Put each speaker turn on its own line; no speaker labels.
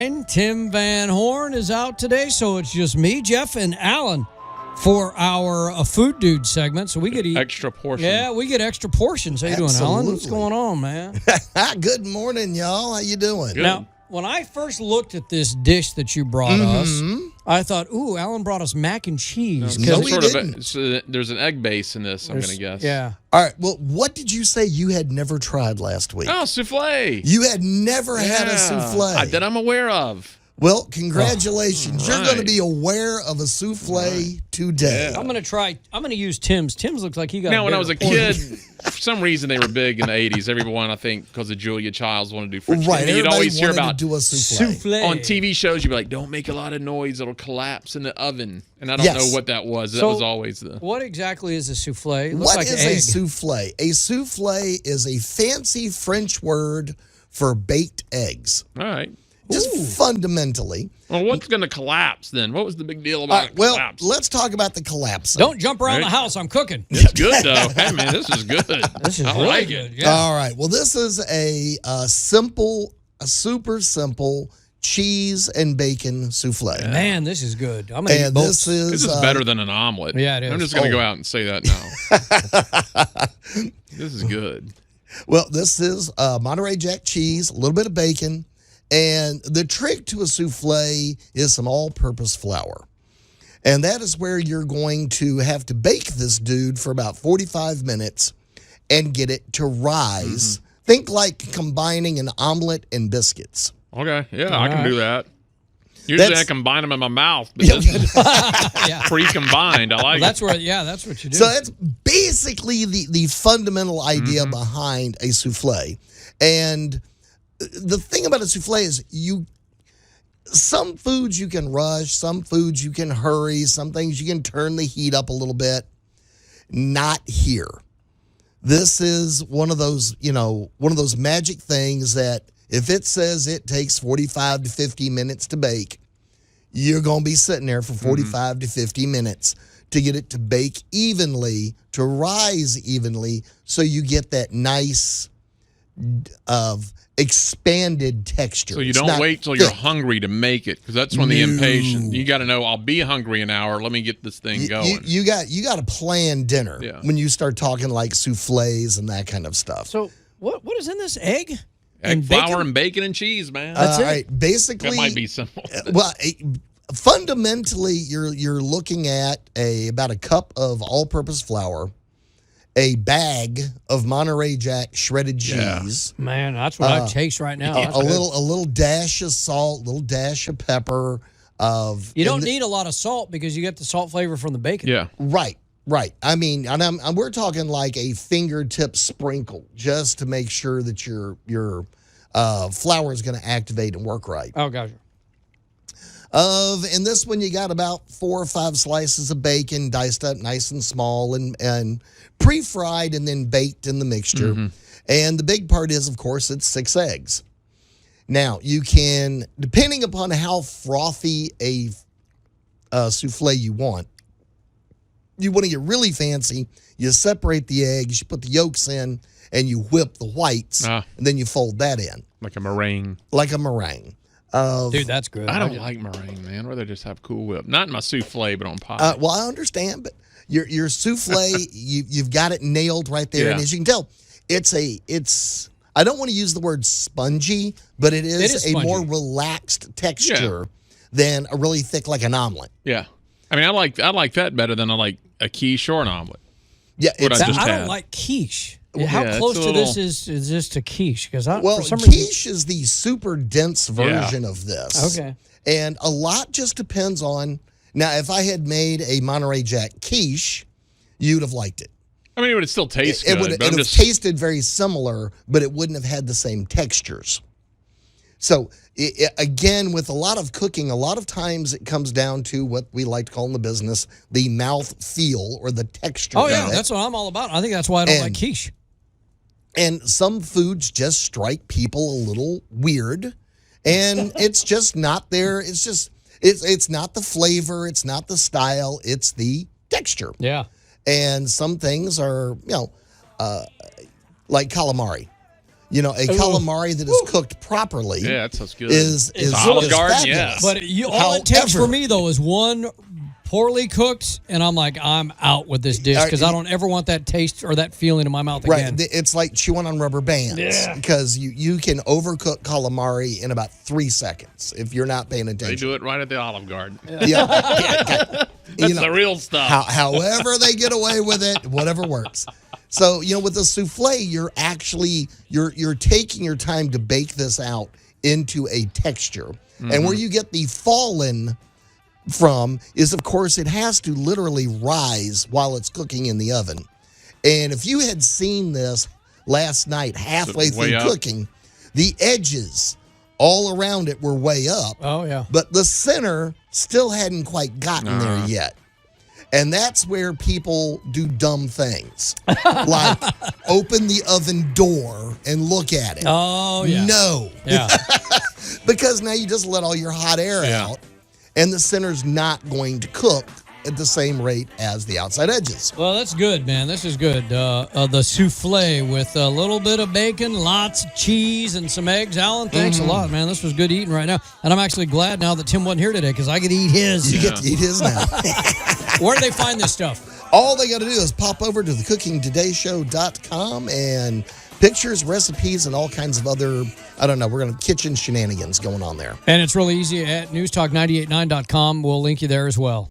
Tim Van Horn is out today, so it's just me, Jeff, and Allan for our Food Dude segment. So we get
extra portion.
Yeah, we get extra portions. How you doing, Allan? What's going on, man?
Good morning, y'all. How you doing?
Good.
Now, when I first looked at this dish that you brought us, I thought, ooh, Allan brought us mac and cheese.
No, we didn't.
There's an egg base in this, I'm going to guess.
Yeah.
All right. Well, what did you say you had never tried last week?
Oh, souffle.
You had never had a souffle.
That I'm aware of.
Well, congratulations.
Right.
You're going to be aware of a souffle today.
I'm going to use Tim's. Tim's looks like he got
Now, when I was a kid, for some reason they were big in the 80s. Everyone, I think, because of Julia Childs, wanted to do French.
Right.
You'd always hear about
do a souffle.
On TV shows, you'd be like, don't make a lot of noise. It'll collapse in the oven. And I don't know what that was. That was always the...
What exactly is a souffle?
What is a souffle? A souffle is a fancy French word for baked eggs.
All right.
Just fundamentally.
Well, what's going to collapse then? What was the big deal about collapse?
Well, let's talk about the collapse.
Don't jump around the house. I'm cooking.
It's good, though. Hey, man, this is good.
This is really good. Yeah.
All right. Well, this is a super simple cheese and bacon souffle.
Yeah. Man, this is good. I'm going to eat both.
This is
better than an omelet.
Yeah, it is.
I'm just going to go out and say that now. This is good.
Well, this is Monterey Jack cheese, a little bit of bacon. And the trick to a souffle is some all-purpose flour. And that is where you're going to have to bake this dude for about 45 minutes and get it to rise. Think like combining an omelet and biscuits.
Okay, yeah, I can do that. Usually I combine them in my mouth, but this is pre-combined. I like
that's what you do.
So that's basically the fundamental idea behind a souffle. And the thing about a souffle is some foods you can rush, some foods you can hurry, some things you can turn the heat up a little bit. Not here. This is one of those magic things that if it says it takes 45 to 50 minutes to bake, you're going to be sitting there for 45 to 50 minutes to get it to bake evenly, to rise evenly, so you get that nice expanded texture.
So you don't wait till you're hungry to make it, because that's when the impatience. You got to know, I'll be hungry an hour. Let me get this thing going.
You got to plan dinner when you start talking like souffles and that kind of stuff.
So what is in this egg?
Egg, flour, and bacon and cheese, man.
That's it.
Right, basically,
that might be simple.
Well, fundamentally, you're looking at about a cup of all-purpose flour, a bag of Monterey Jack shredded cheese.
Man, that's what I taste right now.
A little dash of salt, a little dash of pepper.
You don't need a lot of salt because you get the salt flavor from the bacon.
Yeah.
Right. I mean, and we're talking like a fingertip sprinkle just to make sure that your flour is going to activate and work right.
Oh, gotcha.
In this one, you got about 4 or 5 slices of bacon diced up nice and small and pre-fried and then baked in the mixture. And the big part is, of course, it's 6 eggs. Now, you can, depending upon how frothy a souffle you want to get really fancy, you separate the eggs, you put the yolks in, and you whip the whites, and then you fold that in.
Like a meringue.
Dude, that's good.
I don't like meringue, man. I'd rather just have Cool Whip. Not in my souffle, but on pie.
Well, I understand, but your souffle, you've got it nailed right there.
Yeah.
And as you can tell, it's I don't want to use the word spongy, but it is a more relaxed texture than a really thick like an omelet.
Yeah. I mean, I like that better than I like a quiche or an omelet.
Yeah,
I don't like quiche. How close to this is this to quiche? Because for some
quiche is the super dense version of this.
Okay.
And a lot just depends on. Now, if I had made a Monterey Jack quiche, you'd have liked it.
I mean, it would still taste good.
It would have tasted very similar, but it wouldn't have had the same textures. So, again, with a lot of cooking, a lot of times it comes down to what we like to call in the business the mouth feel or the texture.
Oh, yeah, that's what I'm all about. I think that's why I don't like quiche.
And some foods just strike people a little weird, and it's just not there. It's just, it's not the flavor, it's not the style, it's the texture.
Yeah.
And some things are, like calamari. You know, a calamari that is cooked properly.
Yeah, that sounds good.
Is
Olive Garden,
fabulous.
yes.
But all it takes for me, though, is one poorly cooked, and I'm like, I'm out with this dish because I don't ever want that taste or that feeling in my mouth again.
Right. It's like chewing on rubber bands because you can overcook calamari in about 3 seconds if you're not paying attention.
They do it right at the Olive Garden.
Yeah.
That's the real stuff.
However they get away with it, whatever works. So, with the souffle, you're actually you're taking your time to bake this out into a texture. Mm-hmm. And where you get the fallen from is, of course, it has to literally rise while it's cooking in the oven. And if you had seen this last night, halfway through cooking, the edges all around it were way up.
Oh, yeah.
But the center still hadn't quite gotten there yet. And that's where people do dumb things, like open the oven door and look at it.
Oh, yeah.
No.
Yeah.
Because now you just let all your hot air out, and the center's not going to cook at the same rate as the outside edges.
Well, that's good, man. This is good. The souffle with a little bit of bacon, lots of cheese, and some eggs. Allan, thanks a lot, man. This was good eating right now. And I'm actually glad now that Tim wasn't here today because I could eat his.
You get to eat his now.
Where do they find this stuff?
All they got to do is pop over to thecookingtodayshow.com and pictures, recipes, and all kinds of other, we're going to kitchen shenanigans going on there.
And it's really easy at newstalk989.com. We'll link you there as well.